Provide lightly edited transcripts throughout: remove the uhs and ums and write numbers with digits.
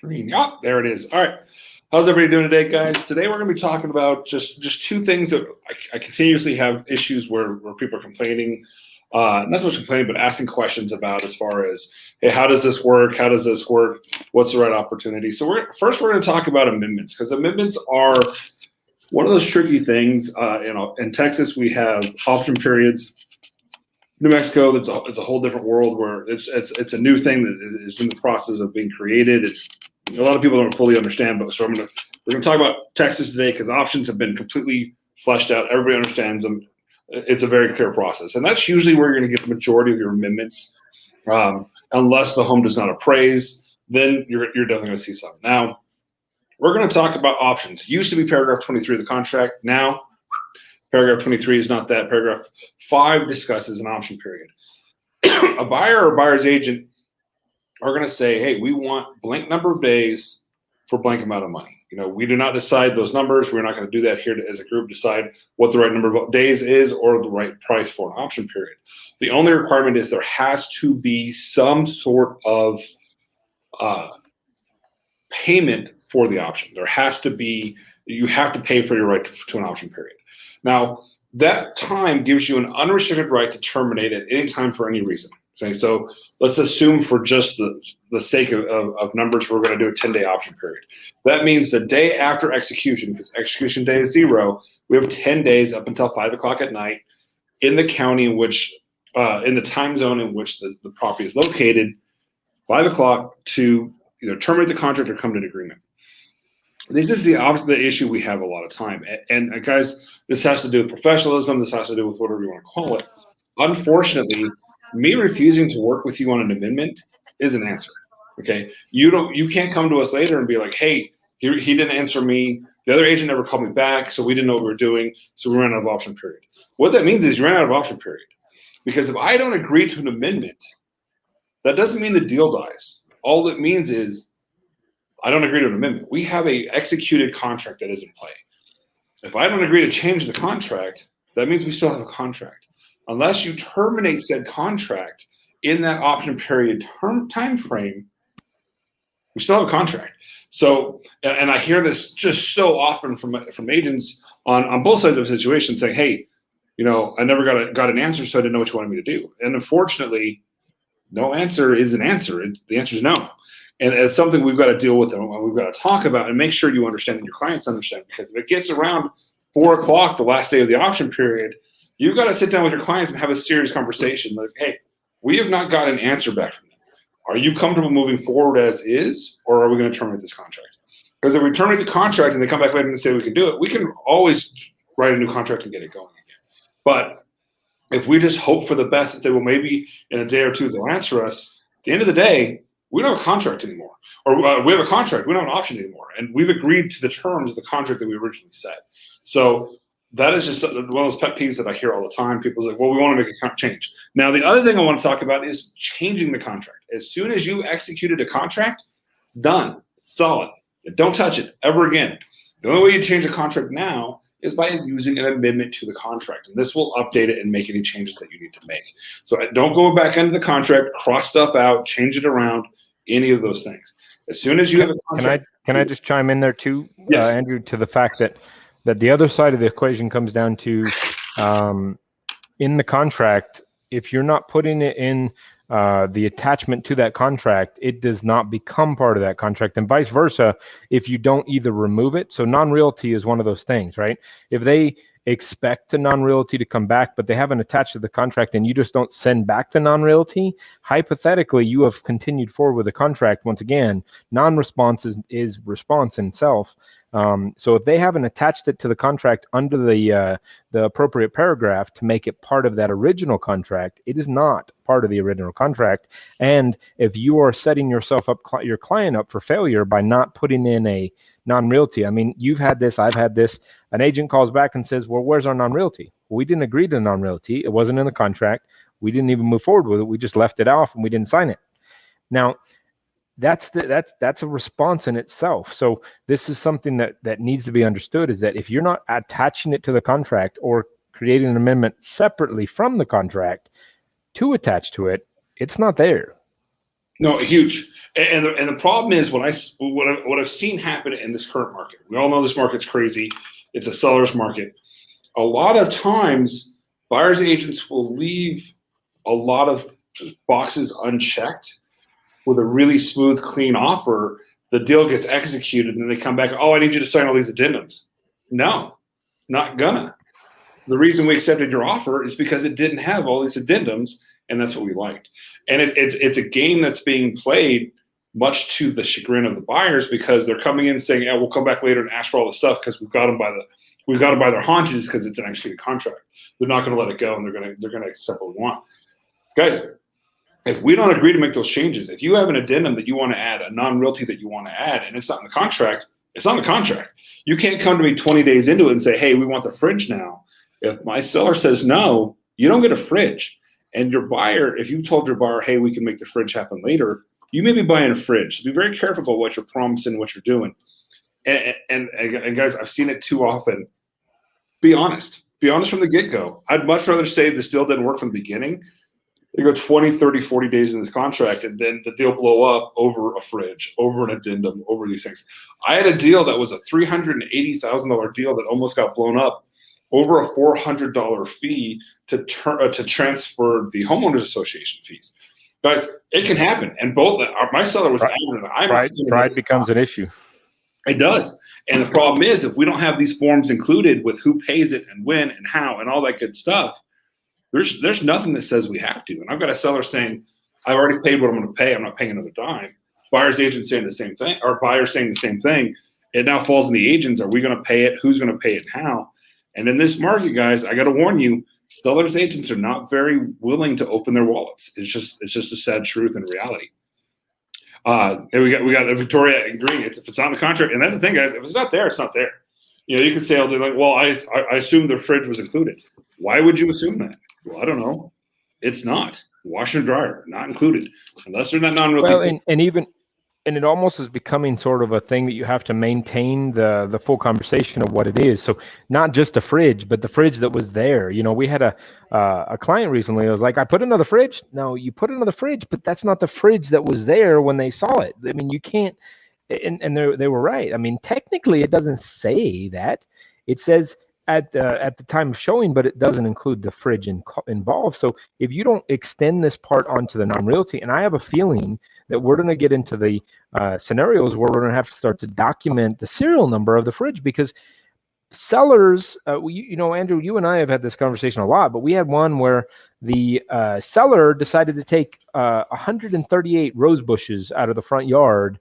Green. Oh, there it is. All right. How's everybody doing today, guys? Today we're going to be talking about just two things that I continuously have issues where people are complaining, not so much complaining, but asking questions about as far as, hey, how does this work? How does this work? What's the right opportunity? So we're going to talk about amendments, because amendments are one of those tricky things. In Texas, we have option periods. New Mexico, it's a whole different world where it's a new thing that is in the process of being created. A lot of people don't fully understand, but we're gonna talk about Texas today because options have been completely fleshed out. Everybody understands them. It's a very clear process, and that's usually where you're going to get the majority of your amendments, unless the home does not appraise. Then you're definitely going to see some. Now, we're going to talk about options. Used to be paragraph 23 of the contract. Now, paragraph 23 is not that. Paragraph 5 discusses an option period. A buyer or buyer's agent are going to say, hey, we want blank number of days for blank amount of money. We do not decide those numbers. We're not going to do that here as a group, decide what the right number of days is or the right price for an option period. The only requirement is there has to be some sort of payment for the option. There has to be, you have to pay for your right to an option period. Now, that time gives you an unrestricted right to terminate at any time for any reason. Okay, so let's assume for just the sake of numbers, we're going to do a 10-day option period. That means the day after execution, because execution day is 0, we have 10 days up until 5 o'clock at night in the county in which, in the time zone in which the property is located, 5 o'clock to either terminate the contract or come to an agreement. This is the issue we have a lot of time. And guys, this has to do with professionalism. This has to do with whatever you want to call it. Unfortunately, me refusing to work with you on an amendment is an answer. Okay, you can't come to us later and be like, hey, he didn't answer me. The other agent never called me back, so we didn't know what we were doing, so we ran out of option period. What that means is you ran out of option period. Because if I don't agree to an amendment, that doesn't mean the deal dies. All it means is I don't agree to an amendment. We have a executed contract that is in play. If I don't agree to change the contract, that means we still have a contract. Unless you terminate said contract in that option period time frame, we still have a contract. So, and I hear this just so often from agents on both sides of the situation saying, hey, I never got an answer, so I didn't know what you wanted me to do. And unfortunately, no answer is an answer. The answer is no. And it's something we've got to deal with and we've got to talk about and make sure you understand and your clients understand. Because if it gets around 4 o'clock, the last day of the option period, you've got to sit down with your clients and have a serious conversation. Like, hey, we have not got an answer back from them. Are you comfortable moving forward as is, or are we going to terminate this contract? Because if we terminate the contract and they come back later and say we can do it, we can always write a new contract and get it going again. But if we just hope for the best and say, well, maybe in a day or two they'll answer us, at the end of the day, we don't have a contract anymore. Or we have a contract, we don't have an option anymore. And we've agreed to the terms of the contract that we originally set. So that is just one of those pet peeves that I hear all the time. People are like, well, we want to make a change. Now, the other thing I want to talk about is changing the contract. As soon as you executed a contract, done, it's solid. Don't touch it ever again. The only way you change a contract now is by using an amendment to the contract. And this will update it and make any changes that you need to make. So don't go back into the contract, cross stuff out, change it around, any of those things. As soon as you have a contract. Can I just chime in there too, yes. Andrew, to the fact that the other side of the equation comes down to in the contract, if you're not putting it in the attachment to that contract, it does not become part of that contract, and vice versa if you don't either remove it. So non-realty is one of those things, right? If they expect the non-realty to come back, but they haven't attached to the contract and you just don't send back the non-realty, hypothetically, you have continued forward with the contract. Once again, non-response is response in self. So if they haven't attached it to the contract under the appropriate paragraph to make it part of that original contract, it is not part of the original contract. And if you are setting yourself up, your client up for failure by not putting in a non-realty, I mean, you've had this, I've had this. An agent calls back and says, well, where's our non-realty? Well, we didn't agree to non-realty. It wasn't in the contract. We didn't even move forward with it. We just left it off and we didn't sign it. Now, that's a response in itself. So this is something that needs to be understood, is that if you're not attaching it to the contract or creating an amendment separately from the contract to attach to it, it's not there. No, huge. And the problem is what I've seen happen in this current market. We all know this market's crazy. It's a seller's market. A lot of times, buyers agents will leave a lot of boxes unchecked with a really smooth, clean offer. The deal gets executed, and then they come back. Oh, I need you to sign all these addendums. No, not gonna. The reason we accepted your offer is because it didn't have all these addendums, and that's what we liked. And it's a game that's being played much to the chagrin of the buyers because they're coming in saying, "Yeah, we'll come back later and ask for all the stuff because we've got them by their haunches because it's an executed contract." They're not going to let it go, and they're going to accept what we want. Guys, if we don't agree to make those changes, if you have an addendum that you want to add, a non-realty that you want to add, and it's not in the contract, it's not in the contract. You can't come to me 20 days into it and say, "Hey, we want the fridge now." If my seller says no, you don't get a fridge. And your buyer, if you've told your buyer, "Hey, we can make the fridge happen later," you may be buying a fridge. So be very careful about what you're promising, what you're doing. And guys, I've seen it too often. Be honest. Be honest from the get-go. I'd much rather say this deal didn't work from the beginning. They go 20, 30, 40 days in this contract, and then the deal blow up over a fridge, over an addendum, over these things. I had a deal that was a $380,000 deal that almost got blown up over a $400 fee to transfer the homeowners association fees. Guys, it can happen. And both my seller was pride becomes an issue. It does. And the problem is if we don't have these forms included with who pays it and when and how and all that good stuff, there's nothing that says we have to. And I've got a seller saying, "I've already paid what I'm going to pay. I'm not paying another dime." Buyer's agent saying the same thing, or buyer saying the same thing. It now falls on the agents. Are we going to pay it? Who's going to pay it and how? And in this market, guys, I got to warn you, sellers agents are not very willing to open their wallets. It's just a sad truth and reality. And we got Victoria and Green. If it's not in the contract, and that's the thing, guys. If it's not there, it's not there. You can say all day like, "Well, I assumed the fridge was included." Why would you assume that? Well, I don't know. It's not. Washer and dryer not included unless they're not non-realty. Well, and it almost is becoming sort of a thing that you have to maintain the full conversation of what it is. So not just a fridge, but the fridge that was there. We had a client recently. I was like, "I put another fridge." No, you put another fridge, but that's not the fridge that was there when they saw it. I mean, you can't. And they were right. I mean, technically, it doesn't say that. It says at the time of showing, but it doesn't include the fridge involved. So if you don't extend this part onto the non-realty, and I have a feeling that we're going to get into the scenarios where we're going to have to start to document the serial number of the fridge, because sellers, Andrew, you and I have had this conversation a lot, but we had one where the seller decided to take 138 rose bushes out of the front yard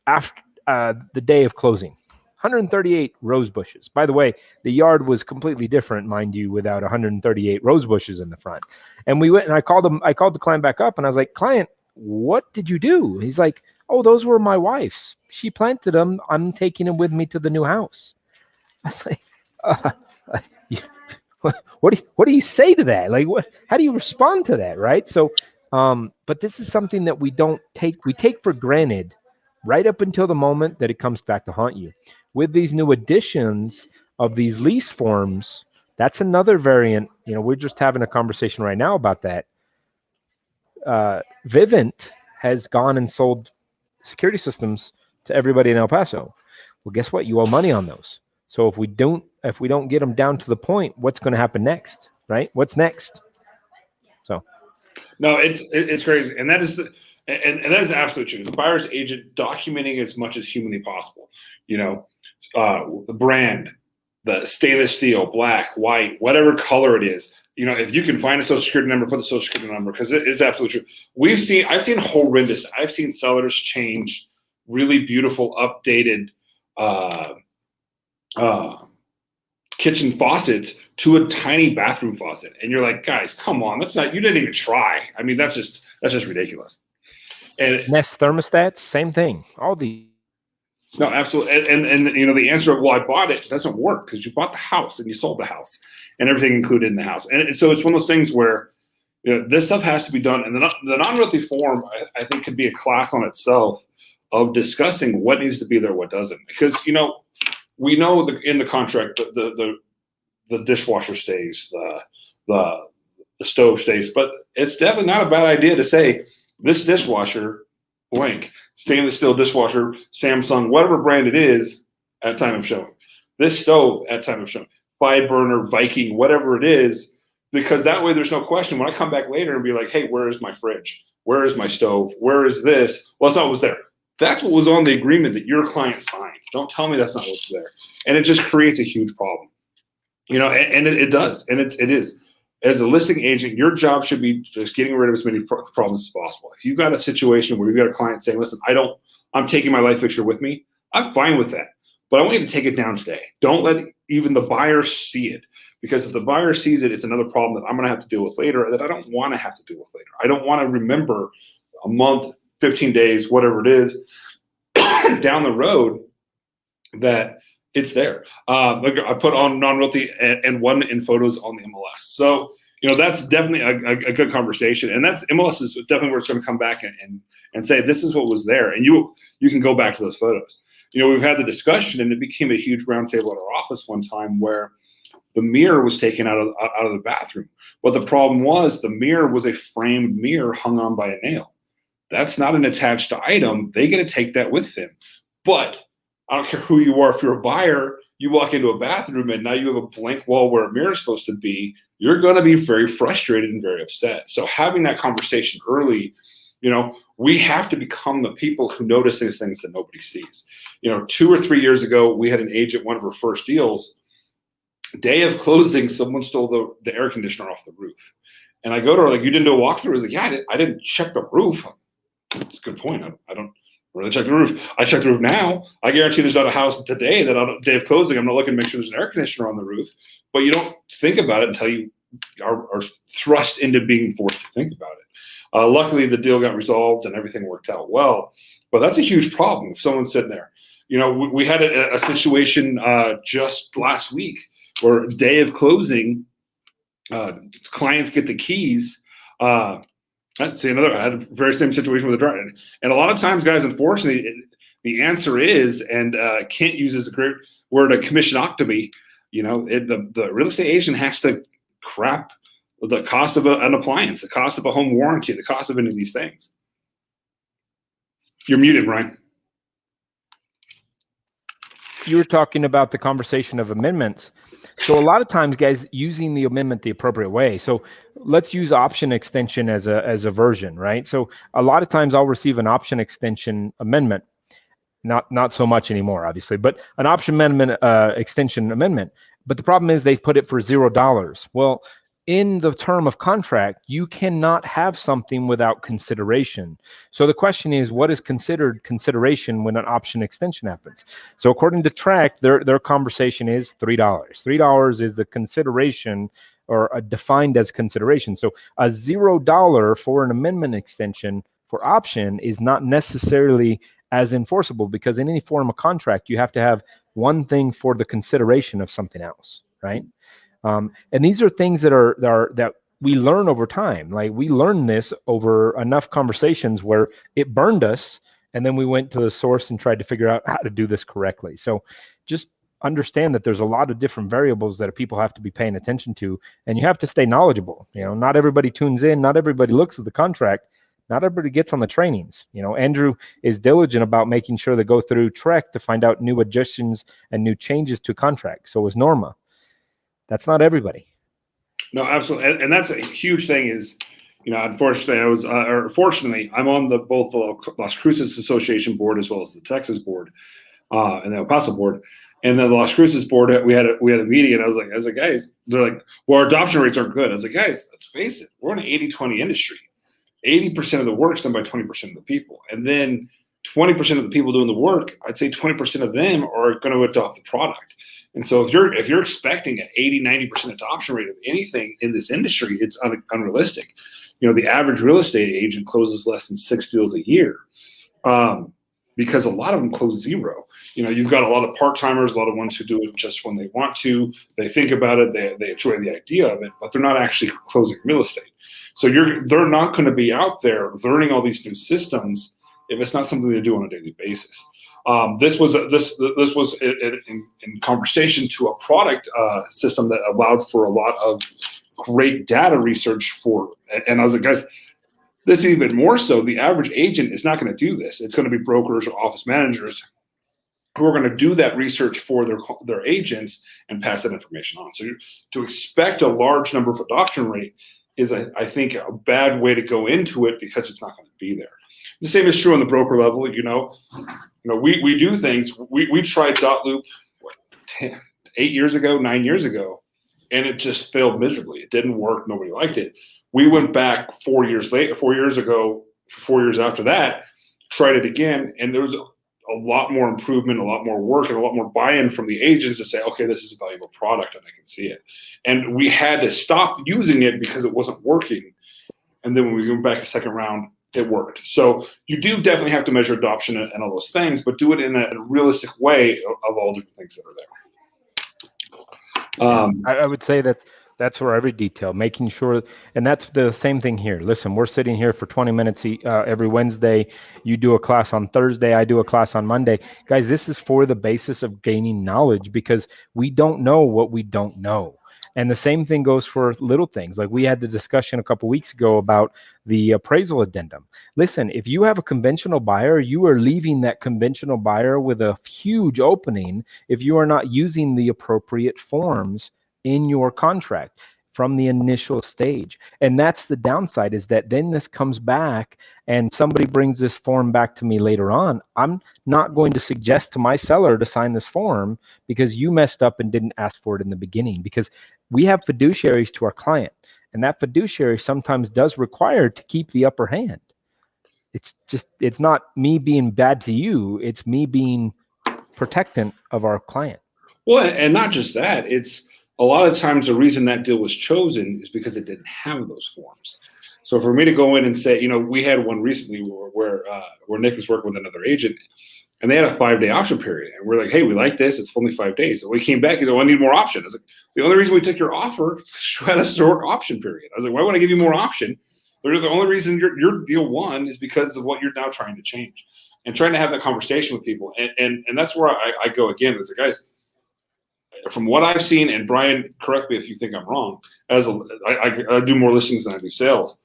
after the day of closing. 138 rose bushes. By the way, the yard was completely different, mind you, without 138 rose bushes in the front. And we went and I called the client back up and I was like, "Client, what did you do?" He's like, "Oh, those were my wife's. She planted them. I'm taking them with me to the new house." I was like, what do you say to that? Like, how do you respond to that? Right. So, but this is something that we take for granted right up until the moment that it comes back to haunt you. With these new additions of these lease forms, that's another variant. We're just having a conversation right now about that. Vivint has gone and sold security systems to everybody in El Paso. Well, guess what? You owe money on those. So if we don't get them down to the point, what's going to happen next, right? What's next? So, no, it's crazy, and that is and that is absolutely true. As a buyer's agent, documenting as much as humanly possible. The brand, the stainless steel, black, white, whatever color it is. If you can find a social security number, put the social security number, because it's absolutely true. I've seen horrendous. I've seen sellers change really beautiful, updated kitchen faucets to a tiny bathroom faucet, and you're like, "Guys, come on, you didn't even try." I mean, that's just ridiculous. And Nest thermostats, same thing. All the No, absolutely. And the answer of, "Well, I bought it," doesn't work because you bought the house and you sold the house and everything included in the house. And so it's one of those things where this stuff has to be done. And the non-realty form, I think, could be a class on itself of discussing what needs to be there, what doesn't. Because, we know in the contract the dishwasher stays, the stove stays, but it's definitely not a bad idea to say this dishwasher blank, stainless steel dishwasher, Samsung, whatever brand it is at time of showing. This stove at time of showing, 5-burner, Viking, whatever it is, because that way there's no question. When I come back later and be like, hey, where is my fridge? Where is my stove? Where is this? Well, that's not what was there. That's what was on the agreement that your client signed. Don't tell me that's not what's there. And it just creates a huge problem. And it does. And it is. As a listing agent, your job should be just getting rid of as many problems as possible. If you've got a situation where you've got a client saying, listen, I'm taking my light fixture with me, I'm fine with that. But I want you to take it down today. Don't let even the buyer see it. Because if the buyer sees it, it's another problem that I'm going to have to deal with later that I don't want to have to deal with later. I don't want to remember a month, 15 days, whatever it is, down the road that it's there. Look, I put on non-realty and one in photos on the MLS. So, that's definitely a good conversation. And that's MLS is definitely where it's going to come back and say, this is what was there. And you can go back to those photos. We've had the discussion, and it became a huge roundtable at our office one time where the mirror was taken out of the bathroom. But the problem was the mirror was a framed mirror hung on by a nail. That's not an attached item. They get to take that with them. But I don't care who you are. If you're a buyer, you walk into a bathroom and now you have a blank wall where a mirror is supposed to be, you're going to be very frustrated and very upset. So having that conversation early, we have to become the people who notice these things that nobody sees. 2 or 3 years ago, we had an agent, one of her first deals, day of closing, someone stole the air conditioner off the roof. And I go to her, like, you didn't do a walkthrough? I was like, yeah, I didn't check the roof. That's a good point. I don't really check the roof. I check the roof now. I guarantee there's not a house today that on day of closing, I'm not looking to make sure there's an air conditioner on the roof. But you don't think about it until you are thrust into being forced to think about it. Luckily, the deal got resolved and everything worked out well. But that's a huge problem if someone's sitting there. We had a situation just last week where day of closing, clients get the keys. I'd say I had a very same situation with a dryer. And a lot of times, guys, unfortunately, the answer is, and Kent uses a great word, a commissionoctomy. The real estate agent has to crap the cost of an appliance, the cost of a home warranty, the cost of any of these things. You're muted, Ryan. You were talking about the conversation of amendments. So a lot of times, guys, using the amendment the appropriate way. So let's use option extension as a version, right? So a lot of times I'll receive an option extension amendment, not so much anymore, obviously, but an option amendment extension amendment. But the problem is they put it for $0. Well, in the term of contract, you cannot have something without consideration. So the question is, what is considered consideration when an option extension happens? So according to Track, their conversation is $3. $3 is the consideration, or defined as consideration. So a $0 for an amendment extension for option is not necessarily as enforceable, because in any form of contract, you have to have one thing for the consideration of something else, right? And these are things that we learn over time. Like, we learned this over enough conversations where it burned us, and then we went to the source and tried to figure out how to do this correctly. So just understand that there's a lot of different variables that people have to be paying attention to, and you have to stay knowledgeable. Not everybody tunes in, not everybody looks at the contract, not everybody gets on the trainings. Andrew is diligent about making sure they go through Trek to find out new additions and new changes to contract. So is Norma. That's not everybody. No, absolutely, and that's a huge thing. Is unfortunately, fortunately, I'm on both the Las Cruces Association board as well as the Texas board, and the El Paso board. And then the Las Cruces board, we had a meeting, and I was like, guys, they're like, well, our adoption rates aren't good. I was like, guys, let's face it, we're in an 80-20 industry. 80% of the work is done by 20% of the people, and then 20% of the people doing the work, I'd say 20% of them are going to adopt the product. And so if you're expecting an 80-90% adoption rate of anything in this industry, it's unrealistic. The average real estate agent closes less than 6 deals a year, because a lot of them close 0. You've got a lot of part-timers, a lot of ones who do it just when they want to. They think about it, they enjoy the idea of it, but they're not actually closing real estate. So they're not going to be out there learning all these new systems if it's not something they do on a daily basis. This was in conversation to a product system that allowed for a lot of great data research and I was like, guys, This is even more so. The average agent is not going to do this. It's going to be brokers or office managers who are going to do that research for their agents and pass that information on. So to expect a large number of adoption rate is, I think, a bad way to go into it because it's not going to be there. The same is true on the broker level. We do things. We tried .loop 8 years ago, 9 years ago, and it just failed miserably. It didn't work. Nobody liked it. We went back 4 years later, 4 years ago, 4 years after that, tried it again, and there was a lot more improvement, a lot more work, and a lot more buy-in from the agents to say, okay, this is a valuable product and I can see it. And we had to stop using it because it wasn't working. And then when we went back a second round, it worked. So you do definitely have to measure adoption and all those things, but do it in a realistic way of all different things that are there. I would say that's where every detail, making sure, and that's the same thing here. Listen, we're sitting here for 20 minutes every Wednesday. You do a class on Thursday. I do a class on Monday. Guys, this is for the basis of gaining knowledge because we don't know what we don't know. And the same thing goes for little things. Like we had the discussion a couple weeks ago about the appraisal addendum. Listen, if you have a conventional buyer, you are leaving that conventional buyer with a huge opening if you are not using the appropriate forms in your contract from the initial stage. And that's the downside, is that then this comes back and somebody brings this form back to me later on. I'm not going to suggest to my seller to sign this form because you messed up and didn't ask for it in the beginning, because we have fiduciaries to our client, and that fiduciary sometimes does require to keep the upper hand. It's not me being bad to you, it's me being protectant of our client. Well, and not just that, it's a lot of times the reason that deal was chosen is because it didn't have those forms. So for me to go in and say, we had one recently where Nick was working with another agent, and they had a 5-day option period, and we're like, hey, we like this. It's only 5 days. And we came back. He's like, I need more option. I was like, the only reason we took your offer is you had a short option period. I was like, why would I give you more option? The only reason your deal won is because of what you're now trying to change, and trying to have that conversation with people. And that's where I go again. It's like, guys, from what I've seen, and Brian, correct me if you think I'm wrong, I do more listings than I do sales.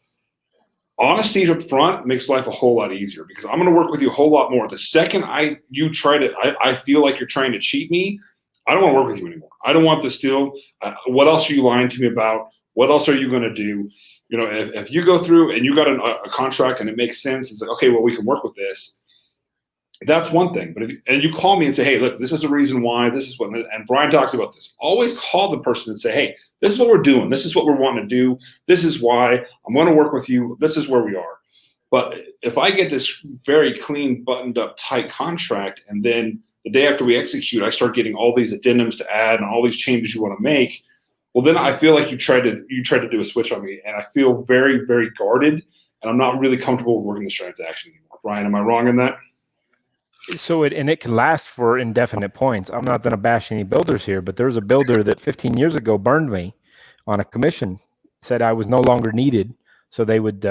Honesty up front makes life a whole lot easier, because I'm going to work with you a whole lot more. The second I feel like you're trying to cheat me, I don't want to work with you anymore. I don't want this deal. What else are you lying to me about? What else are you going to do? If you go through and you got a contract and it makes sense, it's like, okay, well, we can work with this. That's one thing. But and you call me and say, hey, look, this is the reason why, this is what, and Brian talks about this. Always call the person and say, hey, this is what we're doing. This is what we're wanting to do. This is why I'm going to work with you. This is where we are. But if I get this very clean, buttoned up, tight contract, and then the day after we execute, I start getting all these addendums to add and all these changes you want to make, well, then I feel like you tried to do a switch on me, and I feel very, very guarded, and I'm not really comfortable with working this transaction anymore. Brian, am I wrong in that? So it can last for indefinite points. I'm not going to bash any builders here, but there's a builder that 15 years ago burned me on a commission, said I was no longer needed. So they would,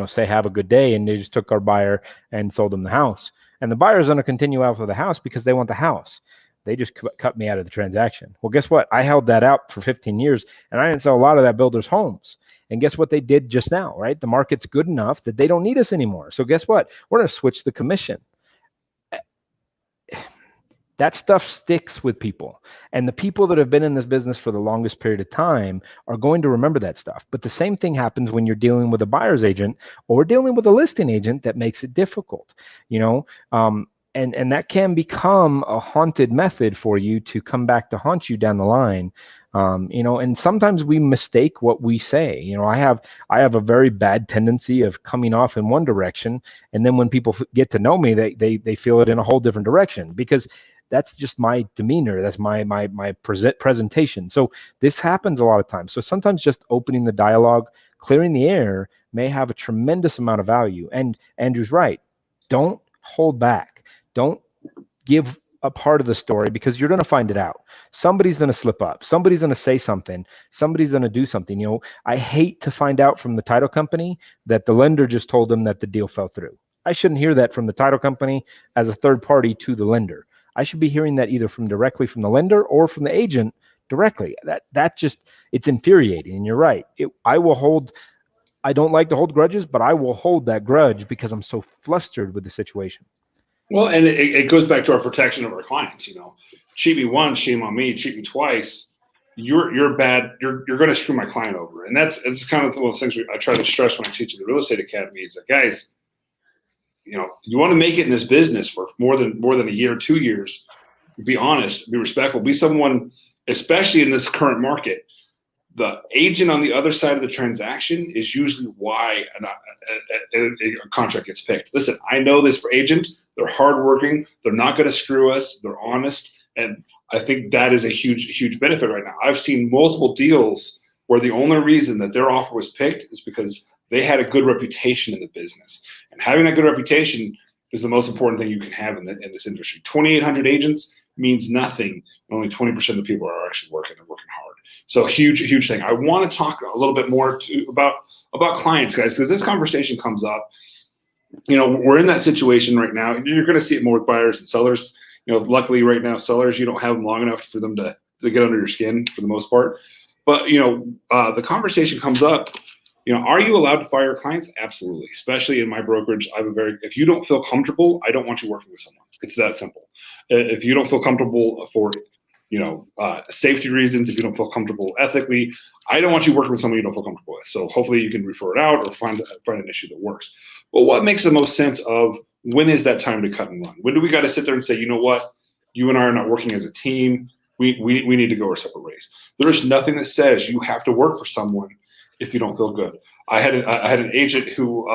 say, have a good day. And they just took our buyer and sold them the house. And the buyer's going to continue out for the house because they want the house. They just cut me out of the transaction. Well, guess what? I held that out for 15 years, and I didn't sell a lot of that builder's homes. And guess what they did just now, right? The market's good enough that they don't need us anymore. So guess what? We're going to switch the commission. That stuff sticks with people. And the people that have been in this business for the longest period of time are going to remember that stuff. But the same thing happens when you're dealing with a buyer's agent or dealing with a listing agent that makes it difficult, and that can become a haunted method for you to come back to haunt you down the line. And sometimes we mistake what we say. I have a very bad tendency of coming off in one direction, and then when people get to know me, they feel it in a whole different direction, because that's just my demeanor. That's my presentation. So this happens a lot of times. So sometimes just opening the dialogue, clearing the air may have a tremendous amount of value. And Andrew's right. Don't hold back. Don't give a part of the story, because you're going to find it out. Somebody's going to slip up. Somebody's going to say something. Somebody's going to do something. I hate to find out from the title company that the lender just told them that the deal fell through. I shouldn't hear that from the title company as a third party to the lender. I should be hearing that either directly from the lender or from the agent directly. That just, it's infuriating. And you're right. I will hold I don't like to hold grudges, but I will hold that grudge because I'm so flustered with the situation. Well, and it goes back to our protection of our clients. Cheat me once, shame on me. Cheat me twice, you're bad. You're going to screw my client over. And it's kind of one of the things I try to stress when I teach in the real estate academy is that, guys, you want to make it in this business for more than a year, 2 years. Be honest, be respectful, be someone, especially in this current market. The agent on the other side of the transaction is usually why a contract gets picked. Listen, I know this agent. They're hardworking. They're not going to screw us. They're honest. And I think that is a huge, huge benefit right now. I've seen multiple deals where the only reason that their offer was picked is because they had a good reputation in the business. And having that good reputation is the most important thing you can have in this industry. 2,800 agents means nothing. Only 20% of the people are actually working and working hard. So huge, huge thing. I want to talk a little bit more about clients, guys, because this conversation comes up. We're in that situation right now. You're going to see it more with buyers and sellers. Luckily right now, sellers, you don't have them long enough for them to get under your skin for the most part. But, the conversation comes up, are you allowed to fire clients? Absolutely. Especially in my brokerage, if you don't feel comfortable, I don't want you working with someone. It's that simple. If you don't feel comfortable for, safety reasons, if you don't feel comfortable ethically, I don't want you working with someone you don't feel comfortable with. So hopefully you can refer it out or find an issue that works. But what makes the most sense of when is that time to cut and run? When do we got to sit there and say, you know what, you and I are not working as a team. We need to go our separate ways. There is nothing that says you have to work for someone if you don't feel good. I had an agent who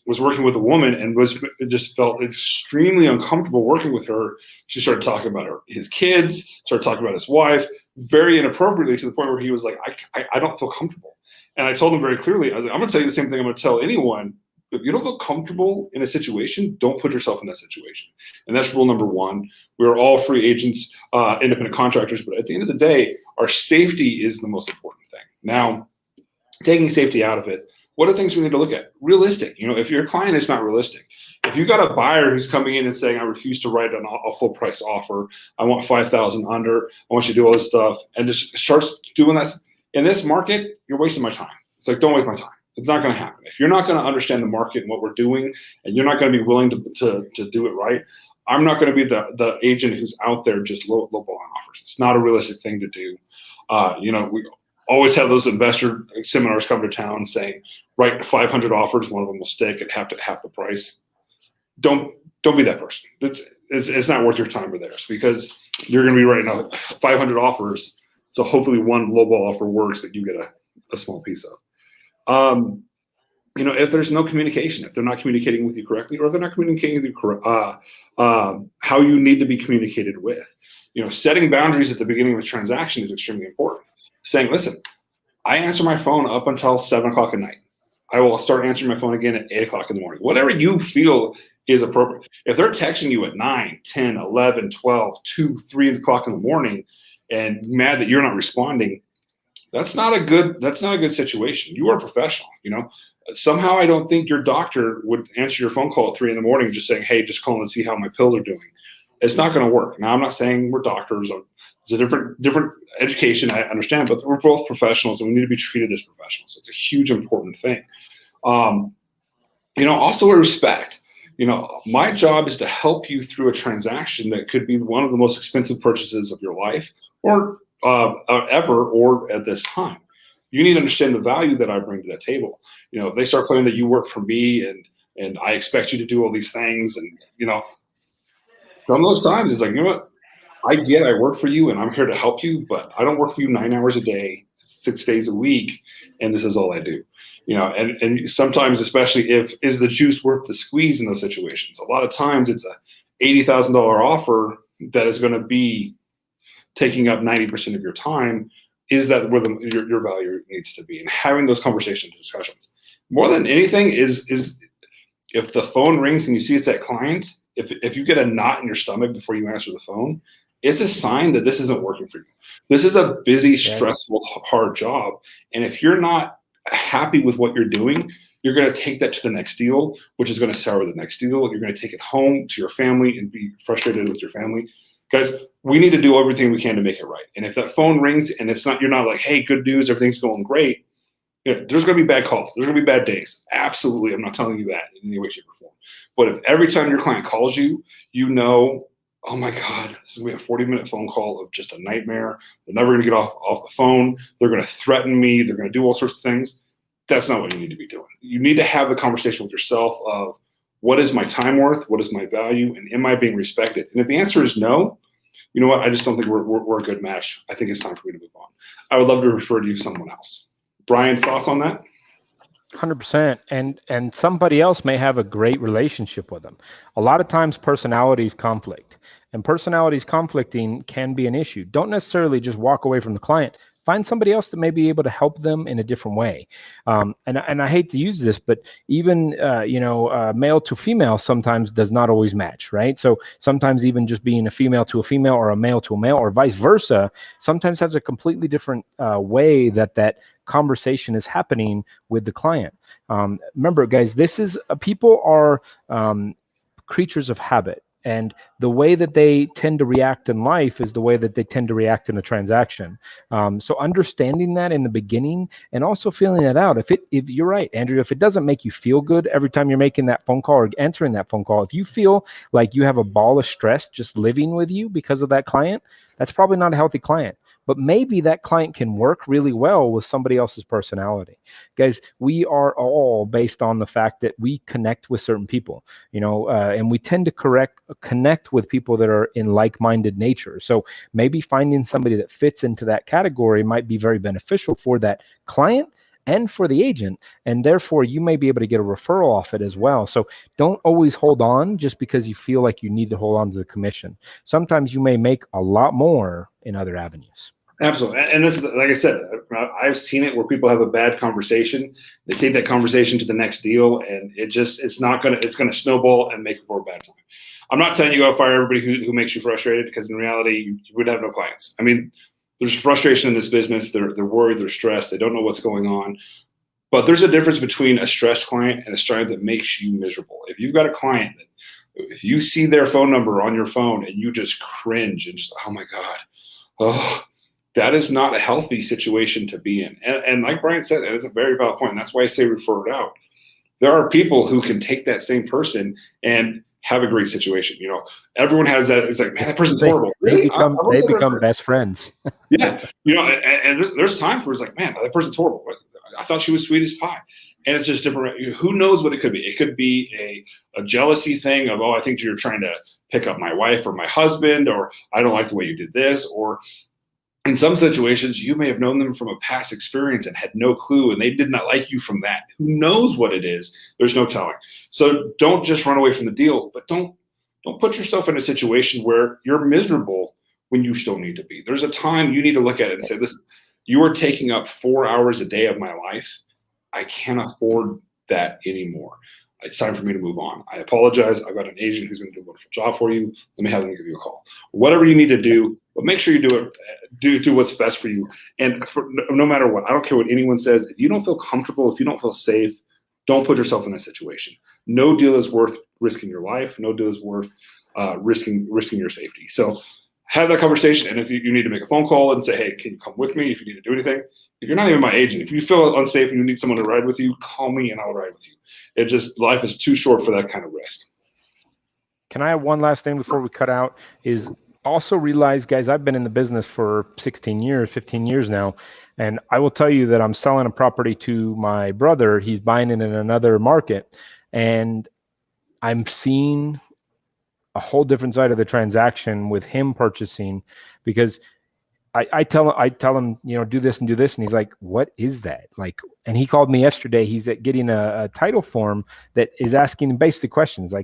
was working with a woman and just felt extremely uncomfortable working with her. She started talking about his kids, started talking about his wife, very inappropriately, to the point where he was like, I don't feel comfortable. And I told him very clearly, I was like, I'm going to tell you the same thing I'm going to tell anyone. If you don't feel comfortable in a situation, don't put yourself in that situation. And that's rule number one. We're all free agents, independent contractors, but at the end of the day, our safety is the most important thing. Now, taking safety out of it, what are things we need to look at? Realistic. If your client is not realistic, if you got a buyer who's coming in and saying, I refuse to write a full price offer, I want 5,000 under, I want you to do all this stuff, and just starts doing that in this market, you're wasting my time. It's like, don't waste my time. It's not going to happen. If you're not going to understand the market and what we're doing, and you're not going to be willing to do it right, I'm not going to be the agent who's out there just lowballing offers. It's not a realistic thing to do. We always have those investor seminars come to town saying, write 500 offers, one of them will stick at half the price. Don't be that person. It's not worth your time or theirs, because you're going to be writing 500 offers. So hopefully one lowball offer works that you get a small piece of. If there's no communication, if they're not communicating with you correctly, or if they're not communicating with you how you need to be communicated with, setting boundaries at the beginning of a transaction is extremely important. Saying, listen, I answer my phone up until 7 o'clock at night. I will start answering my phone again at 8 o'clock in the morning. Whatever you feel is appropriate. If they're texting you at 9, 10, 11, 12, 2, 3 o'clock in the morning and mad that you're not responding, that's not a good situation. You are a professional. Somehow I don't think your doctor would answer your phone call at 3 in the morning just saying, hey, just calling to see how my pills are doing. It's not going to work. Now, I'm not saying we're doctors. It's a different education, I understand, but we're both professionals and we need to be treated as professionals. It's a huge, important thing. Also respect. My job is to help you through a transaction that could be one of the most expensive purchases of your life or ever, or at this time. You need to understand the value that I bring to that table. If they start claiming that you work for me and I expect you to do all these things, and some of those times it's like, you know what? I work for you and I'm here to help you, but I don't work for you 9 hours a day, 6 days a week, and this is all I do. And sometimes, especially is the juice worth the squeeze in those situations? A lot of times it's a $80,000 offer that is going to be taking up 90% of your time. Is that where your value needs to be? And having those conversations and discussions. More than anything is if the phone rings and you see it's that client, if you get a knot in your stomach before you answer the phone, it's a sign that this isn't working for you. This is a busy, stressful, hard job. And if you're not happy with what you're doing, you're going to take that to the next deal, which is going to sour the next deal. You're going to take it home to your family and be frustrated with your family. Guys, we need to do everything we can to make it right. And if that phone rings and you're not like, hey, good news, everything's going great, Yeah, there's going to be bad calls. There's going to be bad days. Absolutely. I'm not telling you that in any way, shape, or form. But if every time your client calls you, you know, oh my God, this is going to be a 40-minute phone call of just a nightmare. They're never going to get off the phone. They're going to threaten me. They're going to do all sorts of things. That's not what you need to be doing. You need to have the conversation with yourself of, what is my time worth? What is my value? And am I being respected? And if the answer is no, you know what? I just don't think we're a good match. I think it's time for me to move on. I would love to refer to you to someone else. Brian, thoughts on that? 100%. And somebody else may have a great relationship with them. A lot of times personalities conflict, and personalities conflicting can be an issue. Don't necessarily just walk away from the client. Find somebody else that may be able to help them in a different way. And I hate to use this, but even male to female sometimes does not always match, right? So sometimes even just being a female to a female or a male to a male or vice versa sometimes has a completely different way that conversation is happening with the client. Remember, guys, this is people are creatures of habit. And the way that they tend to react in life is the way that they tend to react in a transaction. So understanding that in the beginning and also feeling that out. If you're right, Andrew, if it doesn't make you feel good every time you're making that phone call or answering that phone call, if you feel like you have a ball of stress just living with you because of that client, that's probably not a healthy client. But maybe that client can work really well with somebody else's personality. Guys, we are all based on the fact that we connect with certain people, and we tend to connect with people that are in like-minded nature. So maybe finding somebody that fits into that category might be very beneficial for that client and for the agent, and therefore you may be able to get a referral off it as well. So don't always hold on just because you feel like you need to hold on to the commission. Sometimes you may make a lot more in other avenues. Absolutely. And this is, like I said, I've seen it where people have a bad conversation. They take that conversation to the next deal, and it's going to snowball and make it for a bad time. I'm not saying you go fire everybody who makes you frustrated, because in reality, you would have no clients. I mean, there's frustration in this business. They're worried, they're stressed, they don't know what's going on. But there's a difference between a stressed client and a client that makes you miserable. If you've got a client that, if you see their phone number on your phone and you just cringe and just, oh my God, that is not a healthy situation to be in. And like Brian said, that is a very valid point. And that's why I say refer it out. There are people who can take that same person and have a great situation. Everyone has that. It's like, man, that person's horrible. They become best friends. Yeah. And there's times where it's like, man, that person's horrible. I thought she was sweet as pie. And it's just different. Who knows what it could be? It could be a jealousy thing of, I think you're trying to pick up my wife or my husband, or I don't like the way you did this. Or in some situations, you may have known them from a past experience and had no clue, and they did not like you from that. Who knows what it is? There's no telling. So don't just run away from the deal, but don't put yourself in a situation where you're miserable when you still need to be. There's a time you need to look at it and say, listen, you are taking up 4 hours a day of my life. I can't afford that anymore. It's time for me to move on. I apologize. I've got an agent who's going to do a wonderful job for you. Let me have them give you a call. Whatever you need to do, but make sure you do it. Do what's best for you. And no matter what, I don't care what anyone says. If you don't feel comfortable, if you don't feel safe, don't put yourself in that situation. No deal is worth risking your life. No deal is worth risking your safety. So have that conversation. And if you need to make a phone call and say, hey, can you come with me if you need to do anything? If you're not even my agent, if you feel unsafe and you need someone to ride with you, call me and I'll ride with you. Life is too short for that kind of risk. Can I have one last thing before we cut out? Is also realize, guys, I've been in the business for 16 years, 15 years now. And I will tell you that I'm selling a property to my brother. He's buying it in another market. And I'm seeing a whole different side of the transaction with him purchasing, because I tell him, do this and do this. And he's like, what is that? And he called me yesterday. He's getting a title form that is asking basic questions.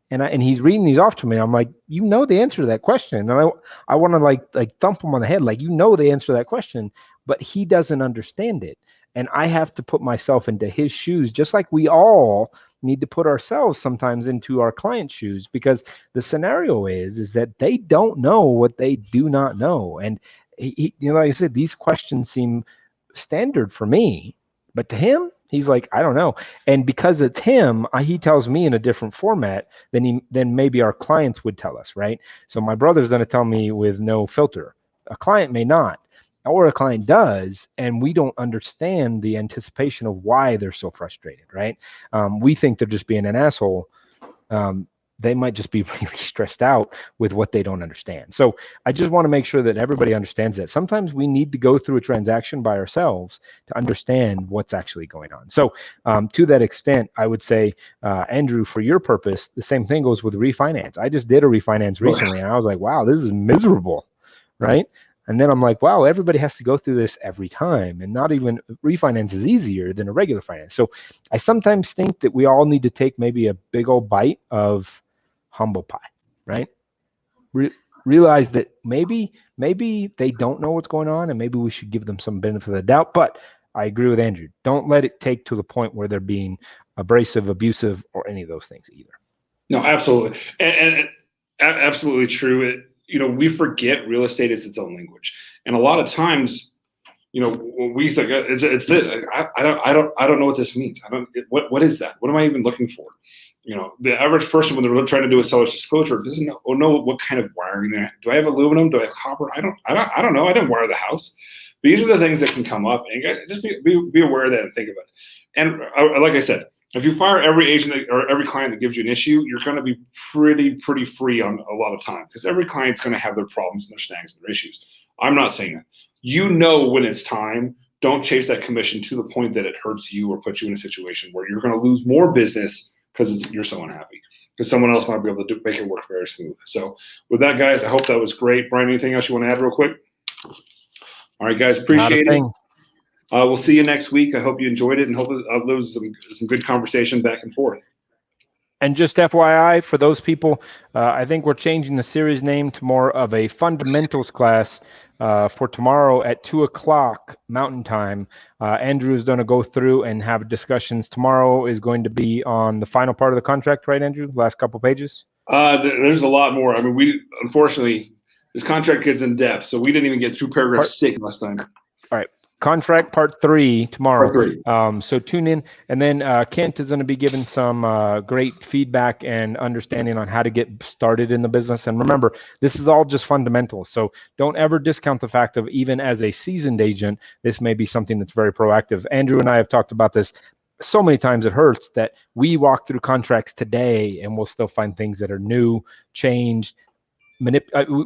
And he's reading these off to me. I'm like, the answer to that question. And I want to like thump him on the head. The answer to that question, but he doesn't understand it. And I have to put myself into his shoes, just like we all need to put ourselves sometimes into our client's shoes, because the scenario is that they don't know what they do not know. And he, like I said, these questions seem standard for me, but to him, he's like, I don't know. And because it's him, he tells me in a different format than maybe our clients would tell us, right? So my brother's going to tell me with no filter. A client may not. or a client does, and we don't understand the anticipation of why they're so frustrated, right? We think they're just being an asshole. They might just be really stressed out with what they don't understand. So I just want to make sure that everybody understands that sometimes we need to go through a transaction by ourselves to understand what's actually going on. So to that extent, I would say, Andrew, for your purpose, the same thing goes with refinance. I just did a refinance recently, and I was like, wow, this is miserable, right? And then I'm like, wow, everybody has to go through this every time, and not even refinance is easier than a regular finance. So I sometimes think that we all need to take maybe a big old bite of humble pie, right? Realize that maybe they don't know what's going on, and maybe we should give them some benefit of the doubt. But I agree with Andrew. Don't let it take to the point where they're being abrasive, abusive, or any of those things either. No, absolutely, and absolutely true. We forget real estate is its own language, and a lot of times, we say it's this. I don't know what this means. What is that? What am I even looking for? The average person, when they're trying to do a seller's disclosure, doesn't know what kind of wiring they have. Do I have aluminum? Do I have copper? I don't know. I didn't wire the house. These are the things that can come up, and just be aware of that and think of it. And like I said, if you fire every agent or every client that gives you an issue, you're going to be pretty free on a lot of time, because every client's going to have their problems and their snags and their issues. I'm not saying that. When it's time. Don't chase that commission to the point that it hurts you or puts you in a situation where you're going to lose more business because you're so unhappy, because someone else might be able to make it work very smooth. So with that, guys, I hope that was great. Brian, anything else you want to add real quick? All right, guys, appreciate it. We'll see you next week. I hope you enjoyed it, and hope there was some good conversation back and forth. And just FYI, for those people, I think we're changing the series name to more of a fundamentals class for tomorrow at 2:00 Mountain Time. Andrew is going to go through and have discussions. Tomorrow is going to be on the final part of the contract, right, Andrew? Last couple pages? There's a lot more. I mean, unfortunately, this contract gets in depth, so we didn't even get through paragraph 6 last time. All right. Contract part 3 tomorrow. Part 3. So tune in, and then Kent is going to be giving some great feedback and understanding on how to get started in the business. And remember, this is all just fundamentals. So don't ever discount the fact of, even as a seasoned agent, this may be something that's very proactive. Andrew and I have talked about this so many times it hurts, that we walk through contracts today and we'll still find things that are new, changed.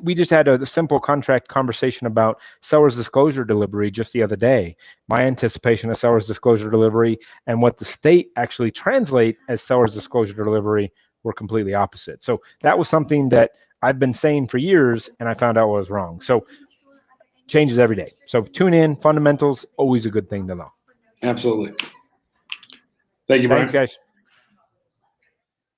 We just had a simple contract conversation about seller's disclosure delivery just the other day. My anticipation of seller's disclosure delivery and what the state actually translate as seller's disclosure delivery were completely opposite. So that was something that I've been saying for years, and I found out I was wrong. So changes every day. So tune in. Fundamentals, always a good thing to know. Absolutely. Thank you, Brian. Thanks, guys.